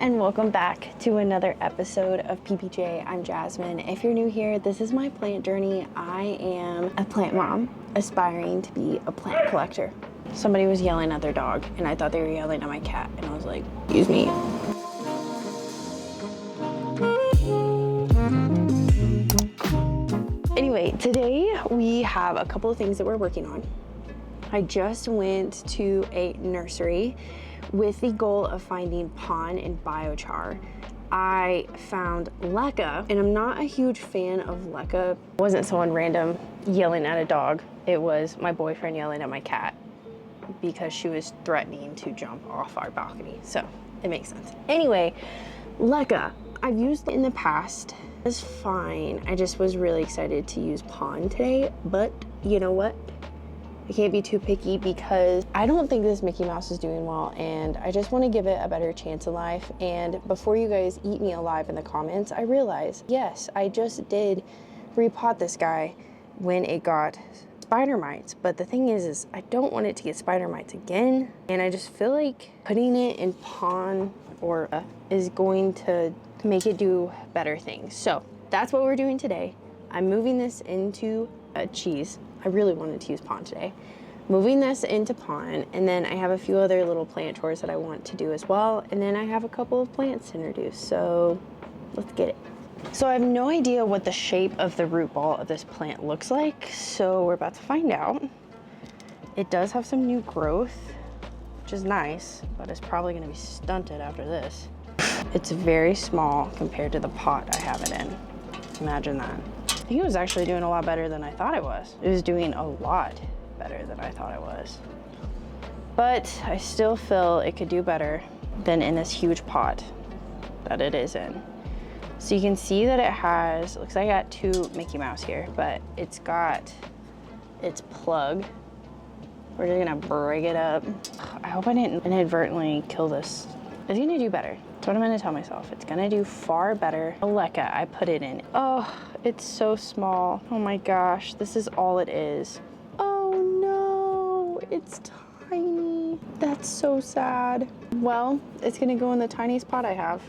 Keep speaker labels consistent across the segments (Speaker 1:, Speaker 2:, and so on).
Speaker 1: And welcome back to another episode of PPJ. I'm Jasmine. If you're new here, this is my plant journey. I am a plant mom aspiring to be a plant collector. Somebody was yelling at their dog and I thought they were yelling at my cat and I was like, excuse me. Anyway, today we have a couple of things that we're working on. I just went to a nursery with the goal of finding pon and biochar. I found LECA, and I'm not a huge fan of LECA. It wasn't someone random yelling at a dog. It was my boyfriend yelling at my cat because she was threatening to jump off our balcony. So it makes sense. Anyway, LECA, I've used it in the past. It's fine. I just was really excited to use pon today, but you know what? I can't be too picky because I don't think this Mickey Mouse is doing well and I just want to give it a better chance in life. And before you guys eat me alive in the comments, I realized, yes, I just did repot this guy when it got spider mites. But the thing is I don't want it to get spider mites again. And I just feel like putting it in pon or is going to make it do better things. So that's what we're doing today. I'm moving this into a cheese. I really wanted to use pon today. Moving this into pon, and then I have a few other little plant chores that I want to do as well, and then I have a couple of plants to introduce, so let's get it. So I have no idea what the shape of the root ball of this plant looks like, so we're about to find out. It does have some new growth, which is nice, but it's probably gonna be stunted after this. It's very small compared to the pot I have it in. Imagine that. I think it was actually doing a lot better than I thought it was. It was doing a lot better than I thought it was. But I still feel it could do better than in this huge pot that it is in. So you can see that it has, looks like I got two Mickey Mouse here, but it's got its plug. We're just gonna break it up. I hope I didn't inadvertently kill this. It's gonna do better. That's what I'm gonna tell myself. It's gonna do far better. LECA, I put it in. Oh, it's so small. Oh my gosh, this is all it is. Oh no, it's tiny. That's so sad. Well, it's gonna go in the tiniest pot I have.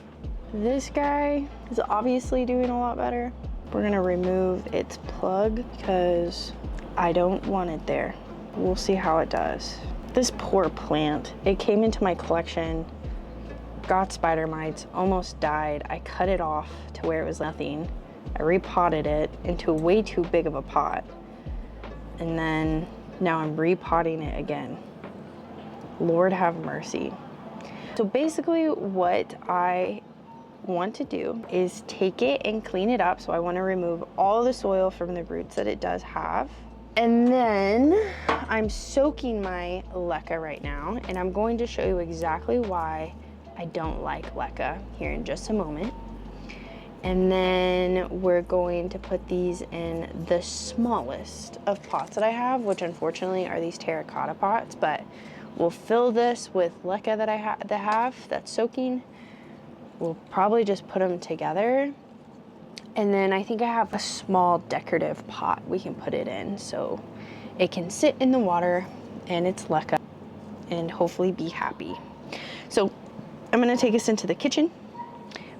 Speaker 1: This guy is obviously doing a lot better. We're gonna remove its plug because I don't want it there. We'll see how it does. This poor plant, it came into my collection, got spider mites, almost died. I cut it off to where it was nothing. I repotted it into way too big of a pot. And then now I'm repotting it again. Lord have mercy. So basically what I want to do is take it and clean it up. So I want to remove all the soil from the roots that it does have. And then I'm soaking my LECA right now, and I'm going to show you exactly why I don't like LECA here in just a moment. And then we're going to put these in the smallest of pots that I have, which unfortunately are these terracotta pots, but we'll fill this with LECA that I have that's soaking. We'll probably just put them together. And then I think I have a small decorative pot we can put it in so it can sit in the water and it's LECA and hopefully be happy. So I'm gonna take us into the kitchen.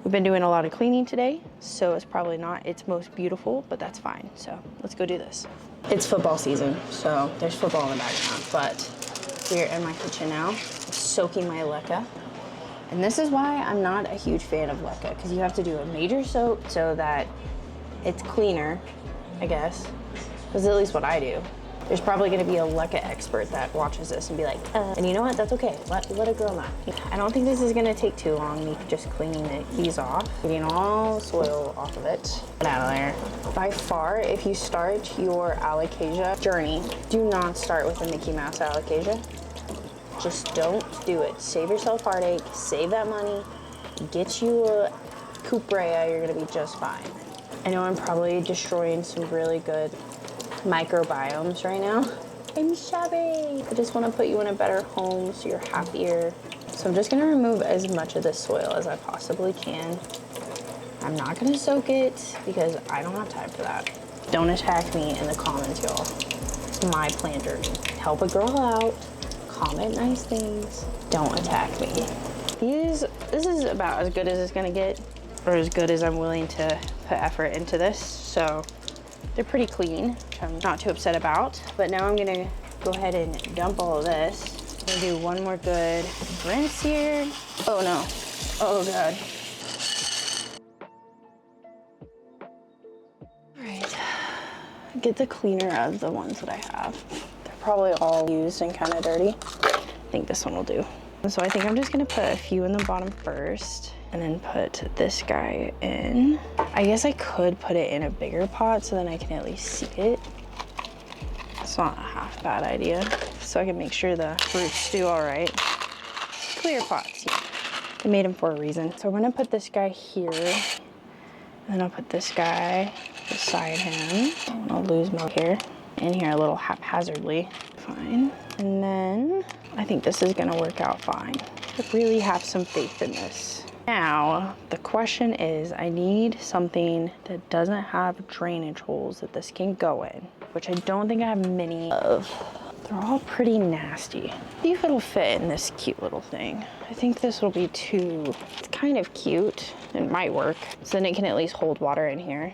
Speaker 1: We've been doing a lot of cleaning today, so it's probably not its most beautiful, but that's fine. So let's go do this. It's football season, so there's football in the background, but we're in my kitchen now, soaking my LECA. And this is why I'm not a huge fan of LECA, because you have to do a major soak so that it's cleaner, I guess. That's at least what I do. There's probably gonna be a LECA expert that watches this and be like, and you know what, that's okay, let a girl know. I don't think this is gonna take too long, me just cleaning these off, getting all the soil off of it. Get out of there. By far, if you start your alocasia journey, do not start with a Mickey Mouse alocasia. Just don't do it. Save yourself heartache, save that money, get you a cuprea, you're gonna be just fine. I know I'm probably destroying some really good microbiomes right now. I'm sorry. I just want to put you in a better home so you're happier. So I'm just going to remove as much of this soil as I possibly can. I'm not going to soak it because I don't have time for that. Don't attack me in the comments, y'all. It's my plant journey. Help a girl out. Comment nice things. Don't attack me. this is about as good as it's gonna get, or as good as I'm willing to put effort into this. So they're pretty clean, which I'm not too upset about. But now I'm gonna go ahead and dump all of this. I'm gonna do one more good rinse here. Oh no, oh God. All right, get the cleaner of the ones that I have. They're probably all used and kind of dirty. I think this one will do. So I think I'm just gonna put a few in the bottom first and then put this guy in. I guess I could put it in a bigger pot so then I can at least see it. It's not a half bad idea. So I can make sure the roots do all right. Clear pots, yeah. I made them for a reason. So I'm gonna put this guy here, and then I'll put this guy beside him. I'll lose my hair in here a little haphazardly. Fine. And then I think this is gonna work out fine. I really have some faith in this. Now, the question is, I need something that doesn't have drainage holes that this can go in, which I don't think I have many of. They're all pretty nasty. See if it'll fit in this cute little thing. I think this will be too, it's kind of cute. It might work. So then it can at least hold water in here.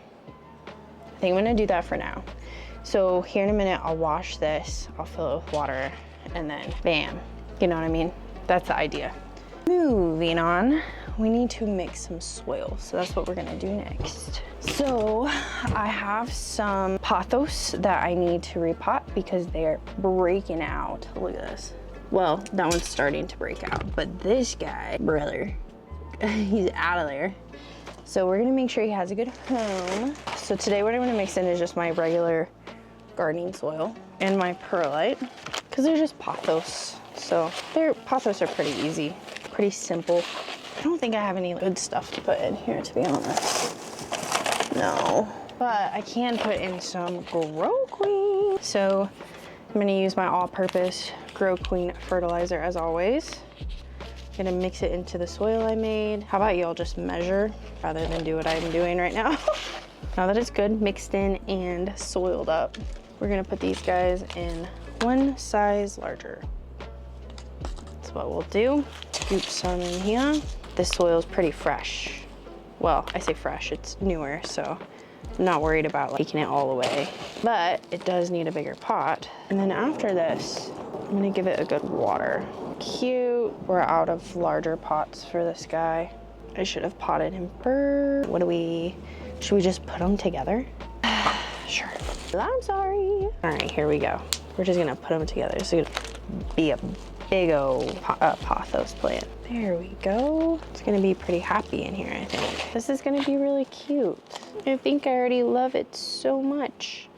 Speaker 1: I think I'm gonna do that for now. So here in a minute, I'll wash this, I'll fill it with water, and then bam, you know what I mean? That's the idea. Moving on, we need to mix some soil. So that's what we're gonna do next. So I have some pothos that I need to repot because they're breaking out. Look at this. Well, that one's starting to break out, but this guy, brother, he's out of there. So we're gonna make sure he has a good home. So today what I'm gonna mix in is just my regular gardening soil and my perlite, because they're just pothos. So their pothos are pretty easy, pretty simple. I don't think I have any good stuff to put in here, to be honest. No, but I can put in some Grow Queen. So I'm gonna use my all-purpose Grow Queen fertilizer as always. I'm gonna mix it into the soil I made. How about y'all just measure rather than do what I'm doing right now? Now that it's good, mixed in and soiled up, we're gonna put these guys in one size larger. That's what we'll do. Scoop some in here. This soil is pretty fresh. Well, I say fresh, it's newer, so I'm not worried about taking it all away. But it does need a bigger pot. And then after this, I'm gonna give it a good water. Cute. We're out of larger pots for this guy. I should have potted him first. Should we just put them together? Sure. I'm sorry. All right, here we go. We're just gonna put them together. It's gonna be a big old pothos plant. There we go. It's gonna be pretty happy in here, I think. This is gonna be really cute. I think I already love it so much.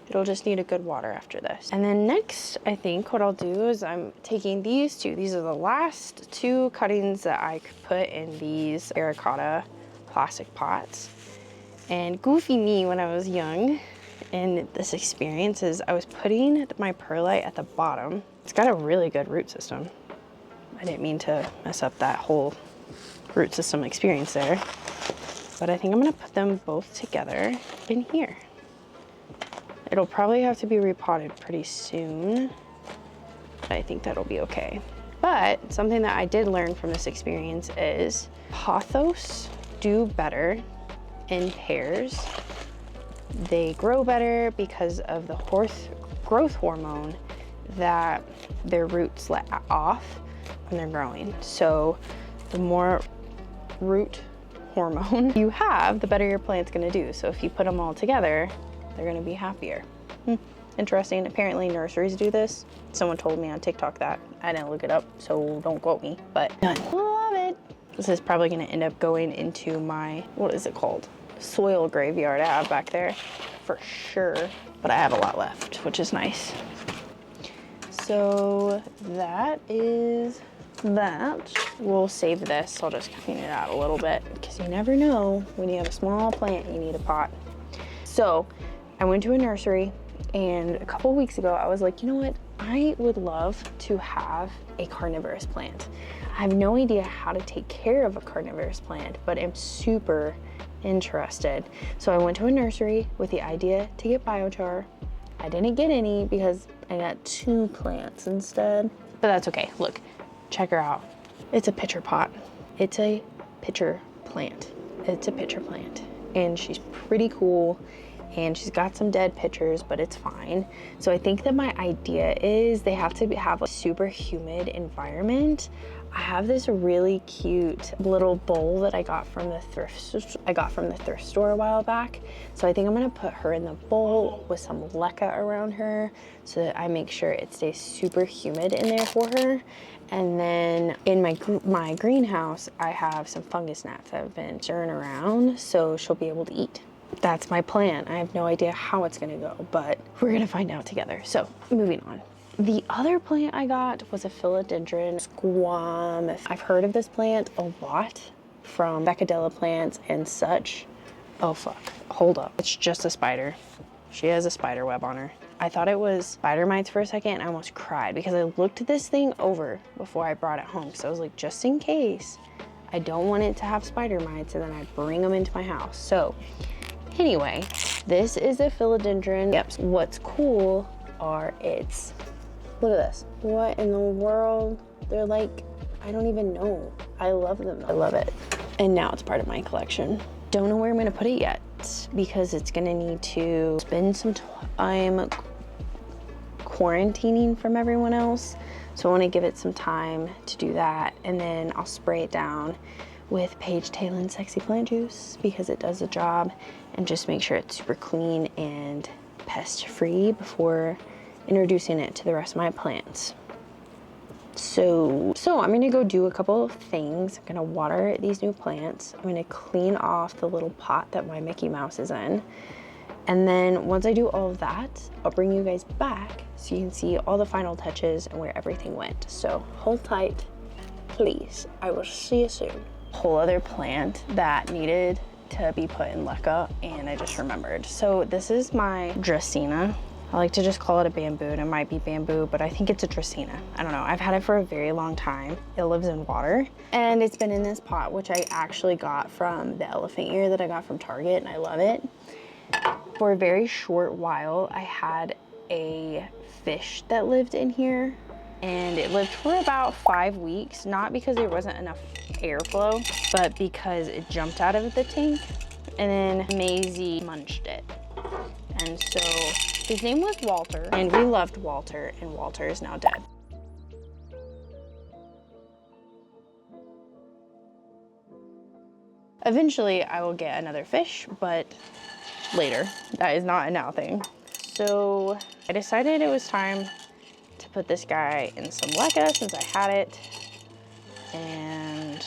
Speaker 1: It'll just need a good water after this. And then next, I think what I'll do is I'm taking these two. These are the last two cuttings that I could put in these terracotta plastic pots. And goofy me when I was young in this experience is I was putting my perlite at the bottom. It's got a really good root system. I didn't mean to mess up that whole root system experience there. But I think I'm gonna put them both together in here. It'll probably have to be repotted pretty soon, but I think that'll be okay. But something that I did learn from this experience is pothos do better in pairs. They grow better because of the growth hormone that their roots let off when they're growing. So the more root hormone you have, the better your plant's gonna do. So if you put them all together, they're gonna be happier. Interesting. Apparently nurseries do this. Someone told me on TikTok that. I didn't look it up, so don't quote me, but love it. This is probably gonna end up going into my, what is it called? Soil graveyard I have back there for sure, but I have a lot left, which is nice. So that is that. We'll save this. I'll just clean it out a little bit because you never know when you have a small plant, you need a pot. So I went to a nursery and a couple weeks ago, I was like, you know what? I would love to have a carnivorous plant. I have no idea how to take care of a carnivorous plant, but I'm super interested. So I went to a nursery with the idea to get biochar. I didn't get any because I got 2 plants instead, but that's okay. Look, check her out. It's a pitcher pot. It's a pitcher plant. It's a pitcher plant. And she's pretty cool. And she's got some dead pitchers, but it's fine. So I think that my idea is they have to have a super humid environment. I have this really cute little bowl that I got from the thrift store a while back. So I think I'm gonna put her in the bowl with some LECA around her so that I make sure it stays super humid in there for her. And then in my greenhouse, I have some fungus gnats that have been stirring around, so she'll be able to eat. That's my plan. I have no idea how it's gonna go, but we're gonna find out together. So moving on. The other plant I got was a Philodendron squamiferum. I've heard of this plant a lot from Becadella plants and such. Oh fuck, hold up. It's just a spider. She has a spider web on her. I thought it was spider mites for a second and I almost cried because I looked this thing over before I brought it home. So I was like, just in case, I don't want it to have spider mites and then I bring them into my house. So anyway, this is a Philodendron. Yep, what's cool are its, look at this. What in the world? They're like, I don't even know. I love them. I love it. And now it's part of my collection. Don't know where I'm gonna put it yet because it's gonna need to spend some time quarantining from everyone else. So I wanna give it some time to do that. And then I'll spray it down with Page Talon Sexy Plant Juice because it does the job, and just make sure it's super clean and pest free before introducing it to the rest of my plants. So I'm gonna go do a couple of things. I'm gonna water these new plants. I'm gonna clean off the little pot that my Mickey Mouse is in. And then once I do all of that, I'll bring you guys back so you can see all the final touches and where everything went. So hold tight, please. I will see you soon. Whole other plant that needed to be put in LECA, and I just remembered. So this is my Dracaena. I like to just call it a bamboo, and it might be bamboo, but I think it's a Dracaena. I don't know. I've had it for a very long time. It lives in water, and it's been in this pot, which I actually got from the elephant ear that I got from Target, and I love it. For a very short while, I had a fish that lived in here, and it lived for about 5 weeks, not because there wasn't enough airflow, but because it jumped out of the tank, and then Maisie munched it. And so his name was Walter, and we loved Walter, and Walter is now dead. Eventually, I will get another fish, but later. That is not a now thing. So I decided it was time to put this guy in some LECA since I had it, and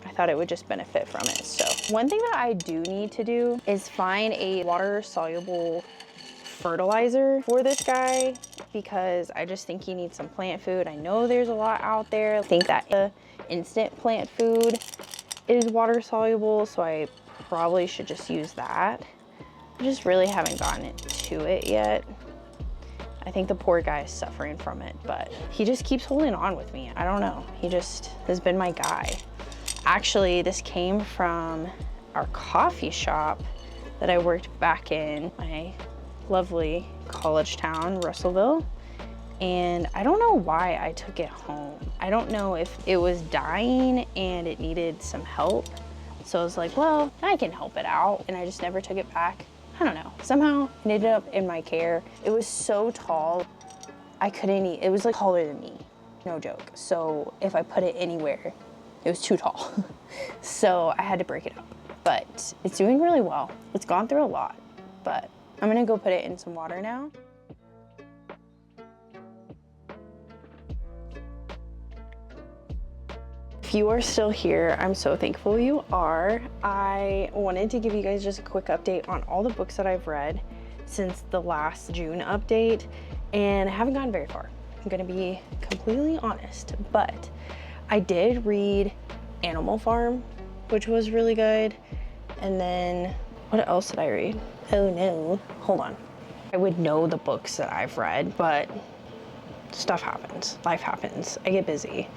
Speaker 1: I thought it would just benefit from it. So one thing that I do need to do is find a water-soluble fertilizer for this guy because I just think he needs some plant food. I know there's a lot out there. I think that the instant plant food is water soluble, so I probably should just use that. I just really haven't gotten to it yet. I think the poor guy is suffering from it, but he just keeps holding on with me. I don't know. He just has been my guy. Actually, this came from our coffee shop that I worked back in my lovely college town, Russellville. And I don't know why I took it home. I don't know if it was dying and it needed some help. So I was like, well, I can help it out. And I just never took it back. I don't know. Somehow it ended up in my care. It was so tall, I couldn't eat. It was like taller than me, no joke. So if I put it anywhere, it was too tall. So I had to break it up. But it's doing really well. It's gone through a lot, but I'm gonna go put it in some water now. If you are still here, I'm so thankful you are. I wanted to give you guys just a quick update on all the books that I've read since the last June update, and I haven't gotten very far. I'm gonna be completely honest, but I did read Animal Farm, which was really good. And then what else did I read? Oh no, hold on. I would know the books that I've read, but stuff happens, life happens, I get busy.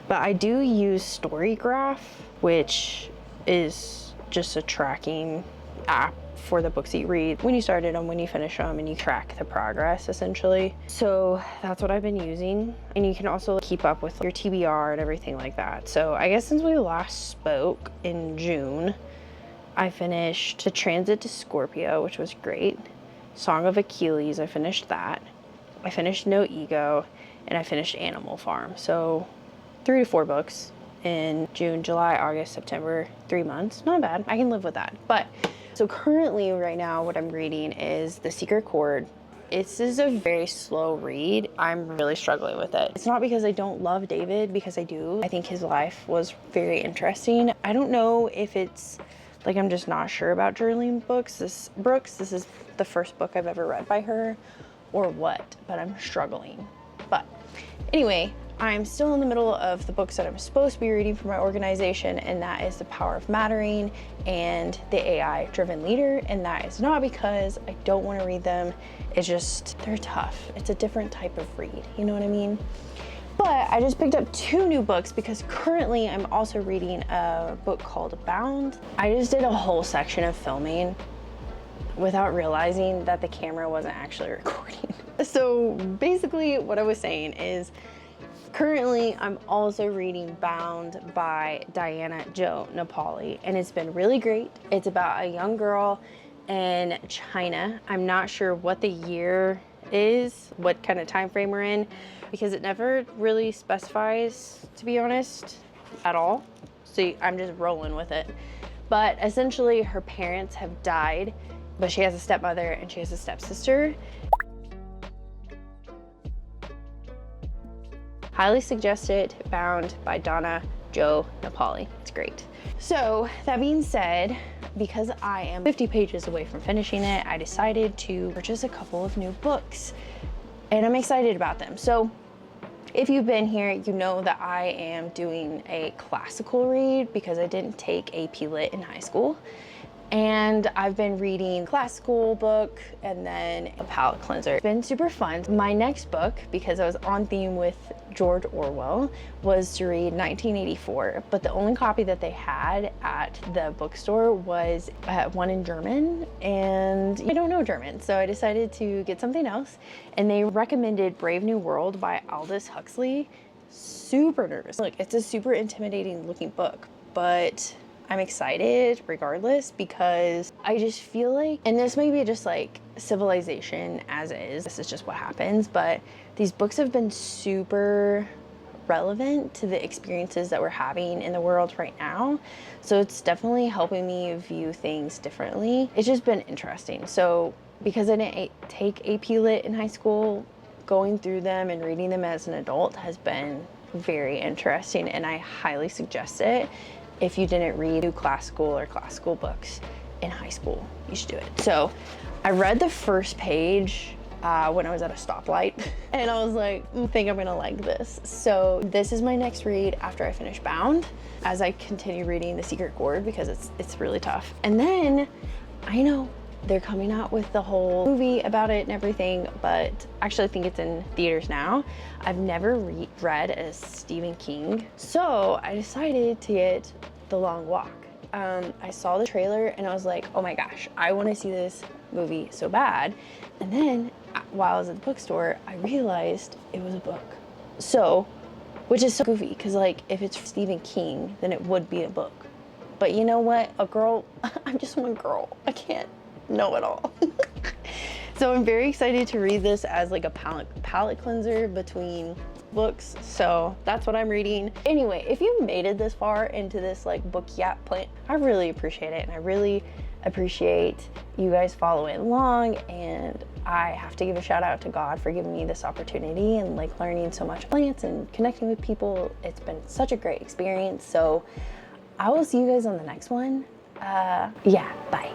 Speaker 1: But I do use Storygraph, which is just a tracking app for the books that you read, when you started them, when you finish them, and you track the progress essentially. So that's what I've been using. And you can also keep up with your TBR and everything like that. So I guess since we last spoke in June, I finished The Transit to Scorpio, which was great. Song of Achilles, I finished that. I finished No Ego, and I finished Animal Farm. So 3 to 4 books in June, July, August, September, 3 months. Not bad. I can live with that. But so currently right now what I'm reading is The Secret Chord. This is a very slow read. I'm really struggling with it. It's not because I don't love David, because I do. I think his life was very interesting. I don't know if it's like I'm just not sure about journaling books. This is the first book I've ever read by her, or what, but I'm struggling. But anyway, I'm still in the middle of the books that I'm supposed to be reading for my organization, and that is The Power of Mattering and The AI Driven Leader. And that is not because I don't want to read them. It's just, they're tough. It's a different type of read, you know what I mean? But I just picked up 2 new books because currently I'm also reading a book called Bound. I just did a whole section of filming without realizing that the camera wasn't actually recording. So basically what I was saying is, currently I'm also reading Bound by Diana Jo Napoli, and it's been really great. It's about a young girl in China. I'm not sure what the year is, what kind of time frame we're in, because it never really specifies, to be honest, at all. So I'm just rolling with it. But essentially her parents have died, but she has a stepmother and she has a stepsister. Highly suggested, Bound by Donna Jo Napoli. It's great. So that being said, because I am 50 pages away from finishing it, I decided to purchase a couple of new books, and I'm excited about them. So if you've been here, you know that I am doing a classical read because I didn't take AP Lit in high school. And I've been reading classical book and then a palette cleanser. It's been super fun. My next book, because I was on theme with George Orwell, was to read 1984, but the only copy that they had at the bookstore was one in German, and I don't know German, so I decided to get something else, and they recommended Brave New World by Aldous Huxley. Super nervous. Look, it's a super intimidating looking book, but I'm excited regardless, because I just feel like, and this may be just like civilization as is, this is just what happens, but these books have been super relevant to the experiences that we're having in the world right now. So it's definitely helping me view things differently. It's just been interesting. So because I didn't take AP Lit in high school, going through them and reading them as an adult has been very interesting, and I highly suggest it. If you didn't read new classical or classical books in high school, you should do it. So I read the first page when I was at a stoplight, and I was like, I think I'm gonna like this. So this is my next read after I finish Bound, as I continue reading The Secret Chord, because it's really tough. And then I know they're coming out with the whole movie about it and everything, but actually I think it's in theaters now. I've never read a Stephen King, so I decided to get The Long Walk. I saw the trailer and I was like, oh my gosh, I want to see this movie so bad. And then while I was at the bookstore, I realized it was a book. So, which is so goofy, because like if it's Stephen King, then it would be a book. But you know what? A girl, I'm just one girl. I can't know it all. So I'm very excited to read this as like a palette cleanser between books. So that's what I'm reading. Anyway, if you made it this far into this like book yap plan, I really appreciate it, and I really appreciate you guys following along, and I have to give a shout out to God for giving me this opportunity and like learning so much plants and connecting with people. It's been such a great experience. So I will see you guys on the next one. Yeah, bye.